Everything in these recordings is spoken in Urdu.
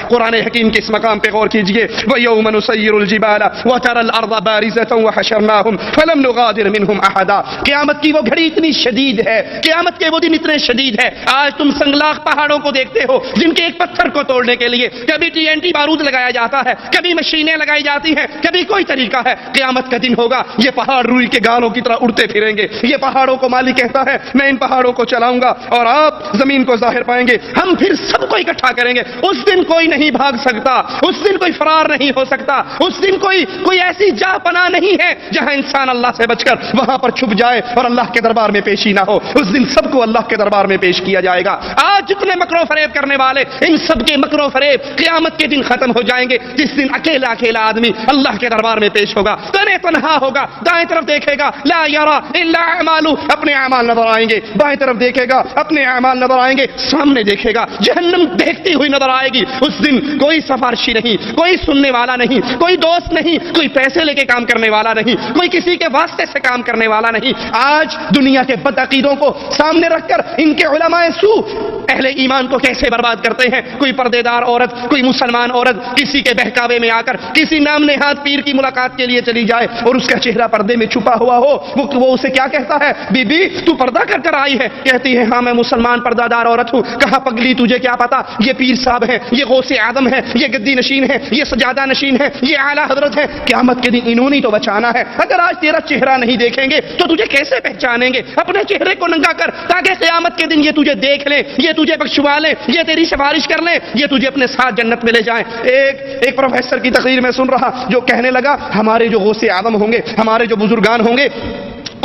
قرآن حکیم کے اس مقام پہ غور کیجئے، وَيَوْمَ نُسَيِّرُ الْجِبَالَ وَتَرَى الْأَرْضَ بَارِزَةً وَحَشَرْنَاهُمْ فَلَمْ نُغَادِرْ مِنْهُمْ أَحَدًا۔ قیامت کی وہ گھڑی اتنی شدید ہے، قیامت کے وہ دن اتنے شدید ہے، آج تم سنگلاخ پہاڑوں کو دیکھتے ہو جن کے ایک پتھر کو توڑنے کے لیے کبھی TNT بارود لگایا جاتا ہے، کبھی مشینیں لگائی جاتی ہیں، کبھی کوئی طریقہ ہے۔ قیامت کا دن ہوگا، یہ پہاڑ روئی کے گالوں کی طرح اڑتے پھریں گے، یہ پہاڑوں کو مالک کہتا ہے میں ان پہاڑوں کو چلاؤں گا اور آپ زمین کو ظاہر پائیں گے، ہم پھر سب کو اکٹھا کریں گے۔ اس دن کوئی نہیں بھاگ سکتا، اس دن کوئی فرار نہیں ہو سکتا، اس دن کوئی ایسی جا پناہ نہیں ہے جہاں انسان اللہ سے بچ کر وہاں پر چھپ جائے اور اللہ کے دربار میں پیشی نہ ہو۔ اس دن سب کو اللہ کے دربار میں پیش کیا جائے گا۔ آج جتنے مکر و فریب کرنے والے، ان سب کے مکر و فریب قیامت کے دن ختم ہو جائیں گے، جس دن اکیلا اکیلا آدمی اللہ کے دربار میں پیش ہوگا، تنے تنہا ہوگا، دائیں طرف دیکھے گا لا یرا الا اعمالہ، اپنے اعمال نظر آئیں گے، بائیں طرف دیکھے گا اپنے اعمال نظر آئیں گے، سامنے دیکھے گا جہنم دیکھتی ہوئی نظر آئے گی۔ اس دن کوئی سفارشی نہیں، کوئی سننے والا نہیں، کوئی دوست نہیں، کوئی پیسے لے کے کام کرنے والا نہیں، کوئی کسی کے واسطے سے کام کرنے والا نہیں۔ آج دنیا کے بد عقیدوں کو سامنے رکھ کر ان کے علماء سو اہل ایمان کو کیسے برباد کرتے ہیں۔ کوئی پردے دار عورت، کوئی مسلمان عورت کسی کے بہکاوے میں آ کر کسی نام نہاد پیر کی ملاقات کے لیے چلی جائے اور اس کا چہرہ پردے میں چھپا ہوا ہو، وہ اسے کیا کہتا ہے؟ بی بی تو پردہ کر کر آئی ہے؟ کہتی ہے ہاں میں مسلمان پردہ دار عورت ہوں۔ کہا پگلی تجھے کیا پتا یہ پیر صاحب ہے، یہ غوث اعظم ہے، یہ گدی نشین ہے، یہ سجادہ نشین ہے، یہ اعلیٰ حضرت ہے۔ قیامت کے دن انہوں نے تو بچانا ہے۔ اگر آج تیرا چہرہ نہیں دیکھیں گے تو تجھے کیسے پہچانیں گے؟ اپنے چہرے کو ننگا کر تاکہ قیامت کے دن یہ تجھے دیکھ لیں، یہ تجھے بخشوا لیں، یہ تیری سفارش کر لیں، یہ تجھے اپنے ساتھ جنت میں لے جائیں۔ ایک پروفیسر کی تقریر میں سن رہا جو کہنے لگا ہمارے جو غوث اعظم ہوں گے، ہمارے جو بزرگان ہوں گے،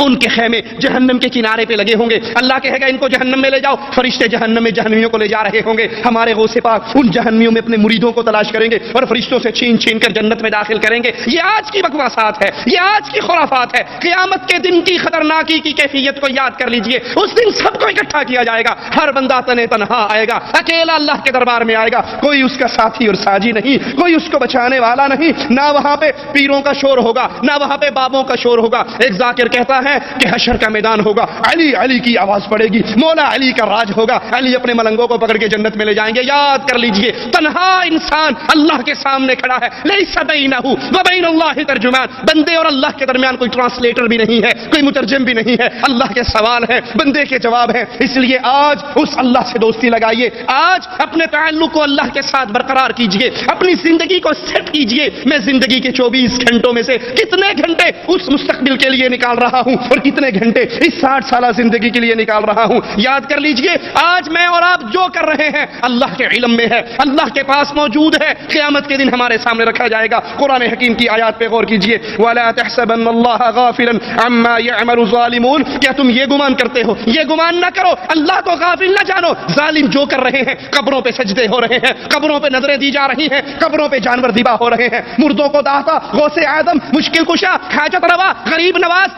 ان کے خیمے جہنم کے کنارے پہ لگے ہوں گے، اللہ کہے گا ان کو جہنم میں لے جاؤ، فرشتے جہنم میں جہنمیوں کو لے جا رہے ہوں گے، ہمارے غوث پاک ان جہنمیوں میں اپنے مریدوں کو تلاش کریں گے اور فرشتوں سے چھین چھین کر جنت میں داخل کریں گے۔ یہ آج کی بکواسات ہے، یہ آج کی خرافات ہے۔ قیامت کے دن کی خطرناکی کی کیفیت کو یاد کر لیجئے۔ اس دن سب کو اکٹھا کیا جائے گا، ہر بندہ تنے تنہا آئے گا، اکیلا اللہ کے دربار میں آئے گا، کوئی اس کا ساتھی اور ساجی نہیں، کوئی اس کو بچانے والا نہیں، نہ وہاں پہ پیروں کا شور ہوگا، نہ وہاں پہ بابوں کا شور ہوگا۔ ایک ذاکر کہتا ہے کہ حشر کا میدان ہوگا، علی علی کی آواز پڑے گی، مولا علی کا راج ہوگا، علی اپنے ملنگوں کو پکڑ کے جنت میں لے جائیں گے۔ یاد کر لیجئے تنہا انسان اللہ کے سامنے کھڑا ہے، لیس بینہ و بین اللہ ترجمان، بندے اور اللہ کے درمیان کوئی ٹرانسلیٹر بھی نہیں ہے، کوئی مترجم بھی نہیں ہے، اللہ کے سوال ہیں، بندے کے جواب ہیں۔ اس لیے آج اس اللہ سے دوستی لگائیے، آج اپنے تعلق کو اللہ کے ساتھ برقرار کیجئے، اپنی زندگی کو سیٹ کیجئے۔ میں زندگی کے 24 گھنٹوں میں سے کتنے گھنٹے اس مستقبل کے لیے نکال رہا ہوں اور کتنے گھنٹے اس 60 سالہ زندگی کے لیے نکال رہا ہوں۔ یاد کر لیجئے آج میں اور آپ جو کر رہے ہیں اللہ کے علم میں ہے، اللہ کے پاس موجود ہے، قیامت کے دن ہمارے سامنے رکھا جائے گا۔ قرآن حکیم کی آیات پہ غور کیجئے، وَلَا تَحْسَبَنَّ اللَّهَ غَافِلًا عَمَّا يَعْمَلُ الظَّالِمُونَ، کیا تم یہ گمان کرتے ہو، یہ گمان نہ کرو اللہ کو غافل نہ جانو، ظالم جو کر رہے ہیں، قبروں پہ سجدے ہو رہے ہیں، قبروں پہ نظریں دی جا رہی ہیں، قبروں پہ جانور ذبح ہو رہے ہیں، مردوں کو داتا، غوث اعظم، مشکل کشا، حاجت روا، غریب نواز،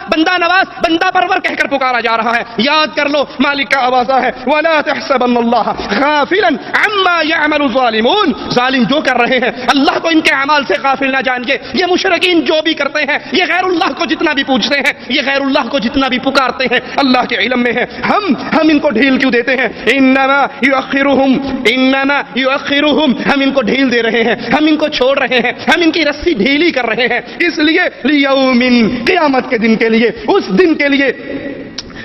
نواز، بندہ پرور کہہ کر پکارا جا رہا ہے۔ یاد کر لو مالک کا آوازہ ہے، وَلَا تَحْسَبَنَّ اللَّهَ غَافِلًا عَمَّا يَعْمَلُ الظَّالِمُونَ، ظالم جو کر رہے ہیں اللہ کو ان کے اعمال سے غافل نہ جانیے۔ یہ مشرکین جو بھی کرتے ہیں، یہ غیر اللہ کو جتنا بھی پوجتے ہیں، یہ غیر اللہ کو جتنا بھی پکارتے ہیں، اللہ کے علم میں ہے۔ ہم ان کو ڈھیل کیوں دیتے ہیں؟ انما یؤخرہم، ہم ان کو ڈھیل دے رہے ہیں، ہم ان کو چھوڑ رہے ہیں، ہم ان کی رسی ڈھیلی کر رہے ہیں، اس لیے لیوم، قیامت کے دن کے لیے، اس دن کے لیے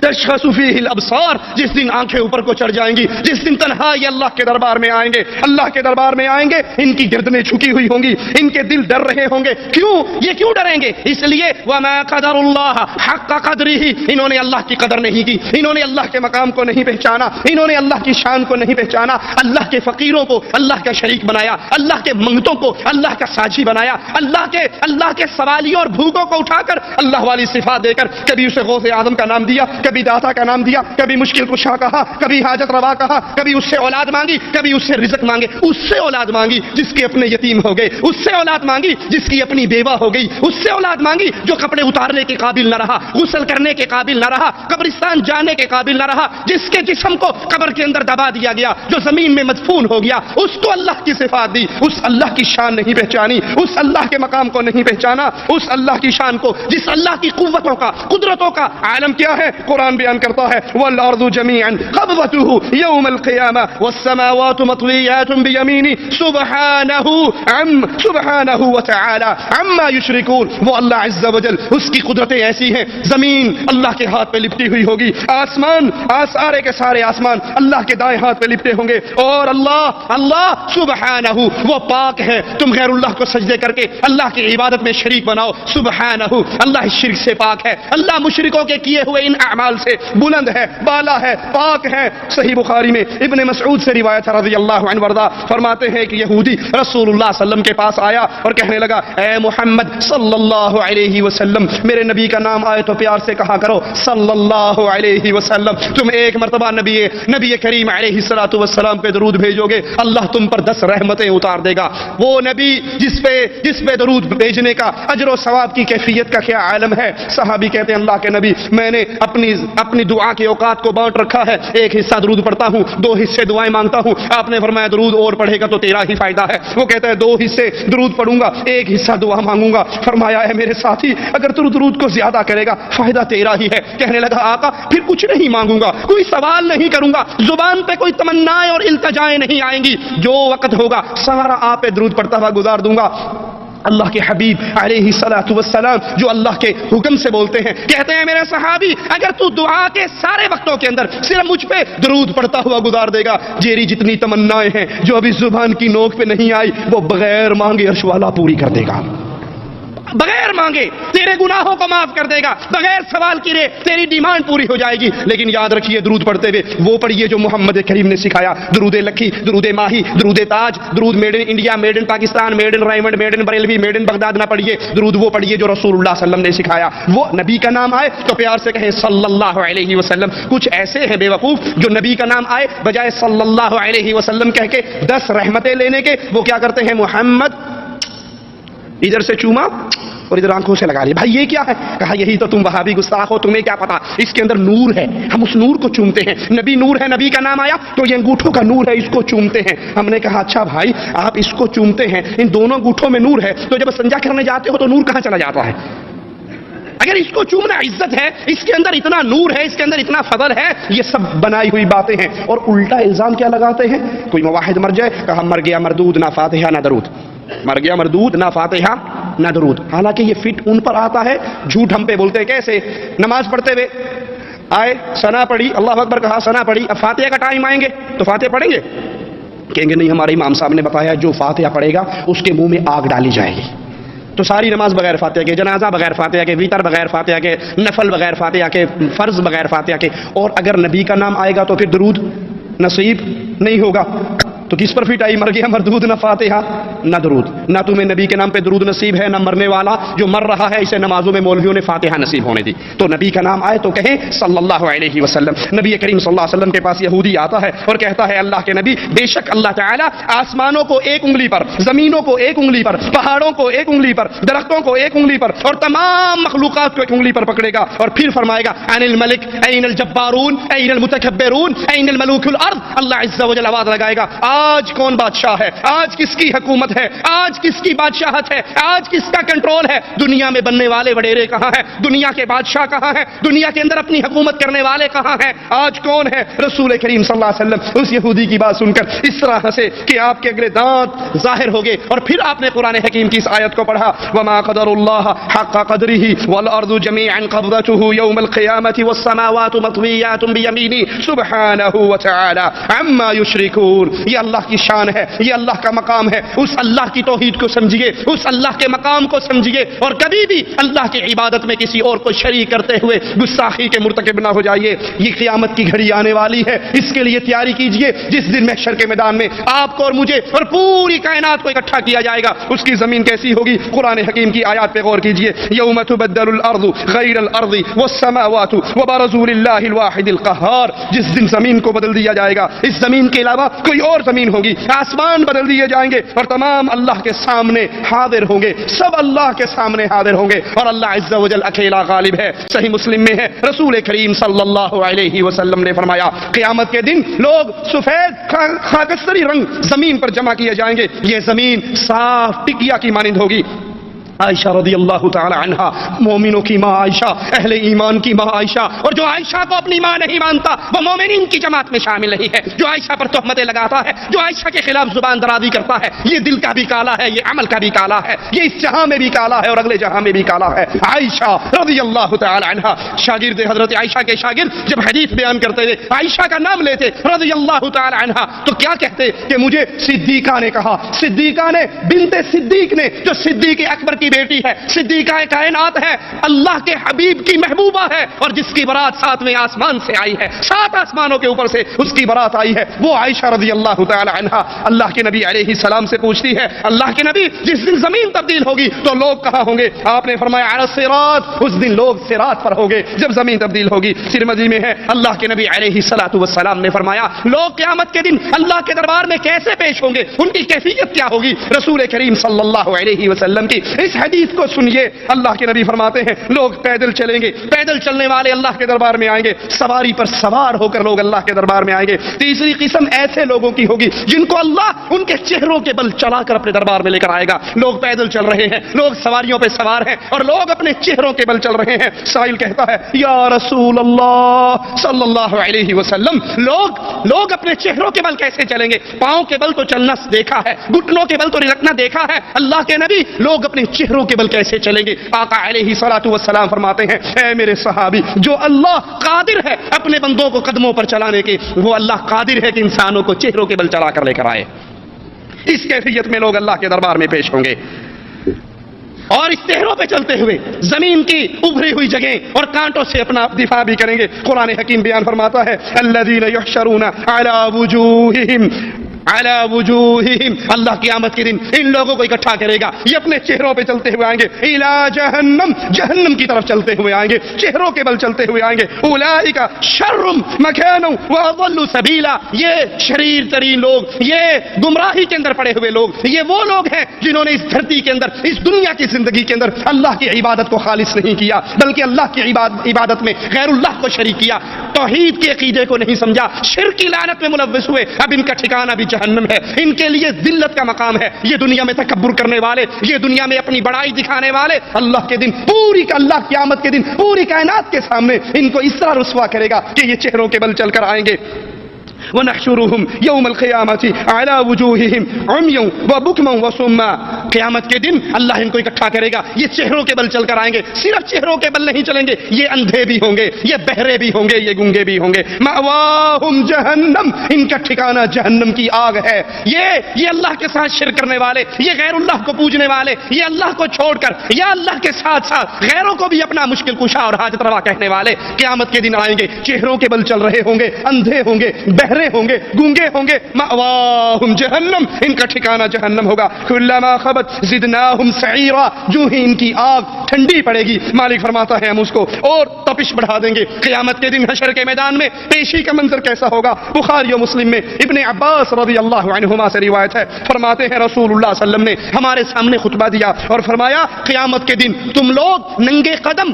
تشخص فیہ الابصار، جس دن آنکھیں اوپر کو چڑھ جائیں گی، جس دن تنہائی اللہ کے دربار میں آئیں گے، اللہ کے دربار میں آئیں گے، ان کی گردنیں جھکی ہوئی ہوں گی، ان کے دل ڈر رہے ہوں گے۔ کیوں ڈریں گے؟ اس لیے وما قدر اللہ حق قدرہ، انہوں نے اللہ کی قدر نہیں کی، انہوں نے اللہ کے مقام کو نہیں پہچانا، انہوں نے اللہ کی شان کو نہیں پہچانا، اللہ کے فقیروں کو اللہ کا شریک بنایا، اللہ کے منگتوں کو اللہ کا ساجی بنایا، اللہ کے سوالیوں اور بھوکوں کو اٹھا کر اللہ والی صفات دے کر کبھی اسے غوث اعظم کا نام دیا، کبھی داتا کا نام دیا، کبھی مشکل کشا کہا، کبھی حاجت روا کہا، کبھی اس سے اولاد مانگی، کبھی اس سے رزق مانگے، اس سے اولاد مانگی جس کے اپنے یتیم ہو گئے، اس سے اولاد مانگی جس کی اپنی بیوہ ہو گئی، اس سے اولاد مانگی جو کپڑے اتارنے کے قابل نہ رہا، غسل کرنے کے قابل نہ رہا، قبرستان جانے کے قابل نہ رہا، جس کے جسم کو قبر کے اندر دبا دیا گیا، جو زمین میں مدفون ہو گیا، اس کو اللہ کی صفات دی، اس اللہ کی شان نہیں پہچانی، اس اللہ کے مقام کو نہیں پہچانا، اس اللہ کی شان کو، جس اللہ کی قوتوں کا، قدرتوں کا عالم کیا ہے، قرآن بیان کرتا ہے والارض جميعا قبضته يوم القيامة والسماوات مطويات بيمينه سبحانه وتعالى عما يشركون. وہ اللہ عز و جل اس کی قدرتیں ایسی ہیں، زمین اللہ کے ہاتھ پہ لپٹی ہوئی ہوگی، آسمان سارے کے سارے آسمان اللہ کے دائیں ہاتھ پہ لپٹے ہوں گے، اور اللہ سبحانہ وہ پاک ہے. تم غیر اللہ کو سجدے کر کے اللہ کی عبادت میں شریک بناؤ، سبحانہ اللہ اس شرک سے پاک ہے، اللہ مشرکوں کے کیے ہوئے ان اعمال سے بلند ہے، بالا ہے، پاک ہے. صحیح بخاری میں ابن مسعود سے روایت ہے رضی اللہ عنہ وارضا، فرماتے ہیں کہ یہودی رسول اللہ صلی اللہ علیہ وسلم کے پاس آیا اور کہنے لگا اے محمد صلی اللہ علیہ وسلم، میرے نبی کا نام آئے تو پیار سے کہا کرو صلی اللہ علیہ وسلم. تم ایک مرتبہ نبی کریم علیہ الصلوۃ والسلام پہ درود بھیجو گے، اللہ تم پر 10 رحمتیں اتار دے گا. وہ نبی جس پہ درود بھیجنے کا اجر و ثواب کی کیفیت کا کیا عالم ہے. صحابی کہتے ہیں اللہ کے نبی، میں نے اپنی دعا کے اوقات کو بانٹ رکھا ہے، ایک حصہ درود پڑھتا ہوں، 2 حصے دعائیں مانگتا ہوں. آپ نے فرمایا درود اور پڑھے گا تو تیرا ہی فائدہ ہے. وہ کہتا ہے 2 حصے درود پڑھوں گا، 1 حصہ دعا مانگوں گا. فرمایا ہے میرے ساتھی، اگر تو درود کو زیادہ کرے گا فائدہ تیرا ہی ہے. کہنے لگا آقا پھر کچھ نہیں مانگوں گا، کوئی سوال نہیں کروں گا، زبان پہ کوئی تمنائیں اور التجائیں نہیں آئیں گی، جو وقت ہوگا سارا آپ پہ درود پڑھتا ہوا گزار دوں گا. اللہ کے حبیب علیہ الصلوۃ والسلام جو اللہ کے حکم سے بولتے ہیں، کہتے ہیں میرے صحابی اگر تو دعا کے سارے وقتوں کے اندر صرف مجھ پہ درود پڑھتا ہوا گزار دے گا، جیری جتنی تمنائیں ہیں جو ابھی زبان کی نوک پہ نہیں آئی وہ بغیر مانگے عرش والا پوری کر دے گا. بغیر مانگے تیرے گناہوں کو معاف کر دے گا، بغیر سوال کیے تیری ڈیمانڈ پوری ہو جائے گی. لیکن یاد رکھیے درود پڑھتے ہوئے وہ پڑھیے جو محمد کریم نے سکھایا، درود لکھی، درود ماہی، درود تاج، درود made in India, made in Pakistan, made in Raymond, made in Barelvi, made in Baghdad نہ پڑھیے. درود وہ پڑھیے جو رسول اللہ صلی اللہ علیہ وسلم نے سکھایا. وہ نبی کا نام آئے تو پیار سے کہیں صلی اللہ علیہ وسلم. کچھ ایسے ہیں بے وقوف جو نبی کا نام آئے بجائے صلی اللہ علیہ وسلم کہہ کے 10 رحمتیں لینے کے وہ کیا کرتے ہیں محمد ادھر سے چوما اور ادھر آنکھوں سے لگا لیا. بھائی یہ کیا ہے؟ کہا یہی تو تم وہابی گستاخ ہو، تمہیں کیا پتا، اس کے اندر نور ہے، ہم اس نور کو چومتے ہیں. نبی نور ہے، نبی کا نام آیا تو یہ انگوٹھوں کا نور ہے، اس کو چومتے ہیں. ہم نے کہا اچھا بھائی آپ اس کو چومتے ہیں، ان دونوں انگوٹھوں میں نور ہے، تو جب سنجا کرنے جاتے ہو تو نور کہاں چلا جاتا ہے؟ اگر اس کو چومنا عزت ہے، اس کے اندر اتنا نور ہے، اس کے اندر اتنا فضل ہے، یہ سب بنائی ہوئی باتیں ہیں. اور الٹا الزام کیا لگاتے ہیں؟ کوئی مواحد مر جائے کہا مر گیا مردود، نہ فاتحہ نہ درود، مر گیا مردود، نہ فاتحہ نہ درود. حالانکہ یہ فٹ ان پر آتا ہے، جھوٹ ہم پہ بولتے ہیں. کیسے؟ نماز پڑھتے ہوئے آئے، ثنا پڑھی، اللہ اکبر کہا، ثنا پڑھی، اب فاتحہ کا ٹائم آئیں گے تو فاتحہ پڑھیں گے؟ کہیں گے نہیں، ہمارے امام صاحب نے بتایا جو فاتحہ پڑھے گا اس کے منہ میں آگ ڈالی جائے گی. تو ساری نماز بغیر فاتحہ کے، جنازہ بغیر فاتحہ کے، ویتر بغیر فاتحہ کے، نفل بغیر فاتحہ کے، فرض بغیر فاتحہ کے. اور اگر نبی کا نام آئے گا تو پھر درود نصیب نہیں ہوگا. تو کس پر فٹ آئی؟ مر گیا مردود، نہ فاتحہ نہ درود. نہ تمہیں نبی کے نام پہ درود نصیب ہے، نہ مرنے والا جو مر رہا ہے اسے نمازوں میں مولویوں نے فاتحہ نصیب ہونے دی. تو نبی کا نام آئے تو کہیں صلی اللہ علیہ وسلم. نبی کریم صلی اللہ علیہ وسلم کے پاس یہودی آتا ہے اور کہتا ہے اللہ کے نبی بے شک اللہ تعالیٰ آسمانوں کو 1 انگلی پر، زمینوں کو 1 انگلی پر، پہاڑوں کو 1 انگلی پر، درختوں کو 1 انگلی پر اور تمام مخلوقات کو 1 انگلی پر پکڑے گا اور پھر فرمائے گا ان الملک این الجبارون این المتکبرون این الملوک الارض. اللہ عز و جل آواز لگائے گا آج کون بادشاہ ہے، آج کس کی حکومت ہے، آج کس کی بادشاہت ہے، آج کس کا کنٹرول ہے. دنیا میں بننے والے وڈیرے کہاں ہیں؟ دنیا کے بادشاہ کہاں ہیں؟ دنیا کے اندر اپنی حکومت کرنے والے کہاں ہیں؟ آج کون ہے؟ رسول کریم صلی اللہ علیہ وسلم اس یہودی کی بات سن کر اس طرح سے کہ آپ کے اگلے دانت ظاہر ہو گئے. اور پھر آپ نے قرآن حکیم کی اس آیت کو پڑھا وما قدر اللہ حق قدره والارض جميعا قبضته يوم القيامة والسماوات مطويات بيمينه سبحانه وتعالى عما يشركون. یہ اللہ کی شان ہے، یہ اللہ کا مقام ہے. اس اللہ کی توحید کو سمجھیے، اس اللہ کے مقام کو سمجھیے اور کبھی بھی اللہ کی عبادت میں کسی اور کو شریک کرتے ہوئے گستاخی کے مرتکب نہ ہو جائیے. یہ قیامت کی گھڑی آنے والی ہے، اس کے لیے تیاری کیجیے. جس دن محشر کے میدان میں آپ کو اور مجھے اور پوری کائنات کو اکٹھا کیا جائے گا، اس کی زمین کیسی ہوگی؟ قرآن حکیم کی آیات پہ غور کیجیے. یوم تبدل الارض غیر الارض والسماوات وبرزوا للہ الواحد القہار. جس دن زمین کو بدل دیا جائے گا، اس زمین کے علاوہ کوئی اور زمین ہوگی، آسمان بدل دیے جائیں گے اور تمام اللہ کے سامنے حاضر ہوں گے، سب اللہ کے سامنے حاضر ہوں گے اور اللہ عز و جل اکیلا غالب ہے. صحیح مسلم میں ہے رسول کریم صلی اللہ علیہ وسلم نے فرمایا قیامت کے دن لوگ سفید خاکستری رنگ زمین پر جمع کیے جائیں گے. یہ زمین صاف ٹکیا کی مانند ہوگی. عائشہ رضی اللہ تعالی عنہا، مومنوں کی ماں عائشہ، اہل ایمان کی ماں عائشہ، اور جو عائشہ کو اپنی ماں نہیں مانتا وہ مومنین کی جماعت میں شامل نہیں ہے۔ جو عائشہ پر تہمتیں لگاتا ہے، جو عائشہ کے خلاف زبان درازی کرتا ہے، یہ دل کا بھی کالا ہے، یہ عمل کا بھی کالا ہے، یہ اس جہاں میں بھی کالا ہے اور اگلے جہاں میں بھی کالا ہے۔ عائشہ رضی اللہ تعالی عنہا، شاگرد حضرت عائشہ کے شاگرد جب حدیث بیان کرتے ہوئے عائشہ کا نام لیتے رضی اللہ تعالی عنہا تو کیا کہتے کہ مجھے صدیقہ نے کہا، صدیقہ نے، بنت صدیق نے، جو صدیق اکبر کی بیٹی ہے، صدیقہ کائنات ہے، اللہ کے حبیب کی محبوبہ ہے، اور جس کی برات 7ویں آسمان سے آئی ہے، 7 آسمانوں کے اوپر سے اس کی برات آئی ہے، وہ عائشہ رضی اللہ تعالی عنہا اللہ کے نبی علیہ السلام سے پوچھتی ہے، اللہ کے نبی جس دن زمین تبدیل ہوگی تو لوگ کہاں ہوں گے؟ آپ نے فرمایا علی الصراط، اس دن لوگ صراط پر ہوں گے جب زمین تبدیل ہوگی۔ ترمذی میں ہے اللہ کے نبی علیہ السلام نے فرمایا لوگ قیامت کے دن اللہ کے دربار میں کیسے پیش ہوں گے، ان کی کیفیت کیا ہوگی؟ رسول کریم صلی اللہ علیہ وسلم کی اس حدیث کو سنیے، اللہ کے نبی فرماتے ہیں لوگ پیدل چلیں گے، پیدل چلنے والے اللہ کے دربار میں آئیں گے، سواری پر سوار ہو کر لوگ اللہ کے دربار میں آئیں گے۔ تیسری قسم ایسے لوگوں کی ہوگی جن کو اللہ ان کے چہروں کے بل چلا کر اپنے دربار میں لے کر آئے گا۔ لوگ پیدل چل رہے ہیں، لوگ سواریوں پہ سوار ہیں، اور لوگ اپنے چہروں کے بل چل رہے ہیں۔ سائل کہتا ہے یا رسول اللہ صلی اللہ علیہ وسلم، لوگ اپنے چہروں کے بل کیسے چلیں گے؟ پاؤں کے بل تو چلنا دیکھا ہے، گھٹنوں کے بل تو رکھنا دیکھا ہے، اللہ کے نبی لوگ اپنے چہروں کے بل کیسے چلیں گے؟ آقا علیہ الصلوۃ والسلام فرماتے ہیں اے میرے صحابی، جو اللہ قادر ہے اپنے بندوں کو قدموں پر چلانے کے، وہ اللہ قادر ہے کہ انسانوں کو چہروں کے بل چلا کر لے کر آئے۔ اس کیفیت میں لوگ اللہ کے دربار میں پیش ہوں گے، اور اس چہروں پہ چلتے ہوئے زمین کی ابھری ہوئی جگہیں اور کانٹوں سے اپنا دفاع بھی کریں گے۔ قرآن حکیم بیان فرماتا ہے الذین یحشرون علی وجوہہم، اللہ قیامت کے دن ان لوگوں کو اکٹھا کرے گا، یہ اپنے چہروں پہ چلتے ہوئے آئیں گے، الی جہنم، جہنم کی طرف چلتے ہوئے آئیں گے، چہروں کے بل چلتے ہوئے آئیں گے۔ اولئک شر مکانا واضل سبیلا، یہ شریر ترین لوگ، یہ گمراہی کے اندر پڑے ہوئے لوگ، یہ وہ لوگ ہیں جنہوں نے اس دھرتی کے اندر، اس دنیا کی زندگی کے اندر اللہ کی عبادت کو خالص نہیں کیا، بلکہ اللہ کی عبادت میں غیر اللہ کو شریک کیا، توحید کے عقیدے کو نہیں سمجھا، شرک کی لعنت میں ملوث ہوئے۔ اب ان کا ٹھکانہ بھی جہنم ہے، ان کے لیے ذلت کا مقام ہے۔ یہ دنیا میں تکبر کرنے والے، یہ دنیا میں اپنی بڑائی دکھانے والے، اللہ کے دن اللہ قیامت کے دن پوری کائنات کے سامنے ان کو اس طرح رسوا کرے گا کہ یہ چہروں کے بل چل کر آئیں گے۔ وَنَحْشُرُهُمْ يَوْمَ الْقِيَامَةِ عَلَى وُجُوهِهِمْ عُمْيًا وَبُكْمًا وَصُمًّا، قیامت کے دن اللہ ان کو اکٹھا کرے گا، یہ چہروں کے بل چل کر آئیں گے، صرف چہروں کے بل نہیں چلیں گے، یہ اندھے بھی ہوں گے، یہ بہرے بھی ہوں گے، یہ گونگے بھی ہوں گے۔ مَأْوَاهُمْ جَهَنَّمْ، ان کا ٹھکانہ جہنم کی آگ ہے۔ یہ اللہ کے ساتھ شرک کرنے والے، یہ غیر اللہ کو پوجنے والے، یہ اللہ کو چھوڑ کر یا اللہ کے ساتھ ساتھ غیروں کو بھی اپنا مشکل کشا اور حاجت روا کہنے والے قیامت کے دن آئیں گے، چہروں کے بل چل رہے ہوں گے، اندھے ہوں گے، بہرے ہوں گے، گونگے ہوں گے۔ مأواہم جہنم، ان کا ٹھکانہ جہنم ہوگا۔ کلما خبت زدناہم سعیرا، جو ہی ان کی آگ ٹھنڈی پڑے گی، مالک فرماتا ہے ہم اس کو اور تپش بڑھا دیں گے۔ قیامت کے دن حشر کے میدان میں پیشی کا منظر کیسا ہوگا؟ بخاری و مسلم میں ابن عباس رضی اللہ عنہما سے روایت ہے، فرماتے ہیں رسول اللہ صلی اللہ علیہ وسلم نے ہمارے سامنے خطبہ دیا اور فرمایا قیامت کے دن تم لوگ ننگے قدم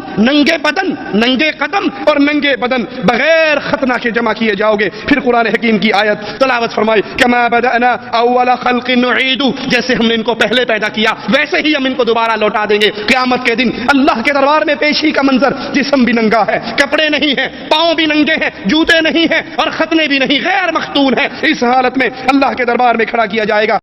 اور ننگے بدن بغیر ختنہ کے جمع کیے جاؤ گے۔ پھر قرآن حکیم کی آیت تلاوت فرمائی کما بدأنا اول خلق نعید، جیسے ہم نے ان کو پہلے پیدا کیا ویسے ہی ہم ان کو دوبارہ لوٹا دیں گے۔ قیامت کے دن اللہ کے دربار میں پیشی کا منظر، جسم بھی ننگا ہے، کپڑے نہیں ہیں، پاؤں بھی ننگے ہیں، جوتے نہیں ہیں اور ختنے بھی نہیں، غیر مختون ہے، اس حالت میں اللہ کے دربار میں کھڑا کیا جائے گا۔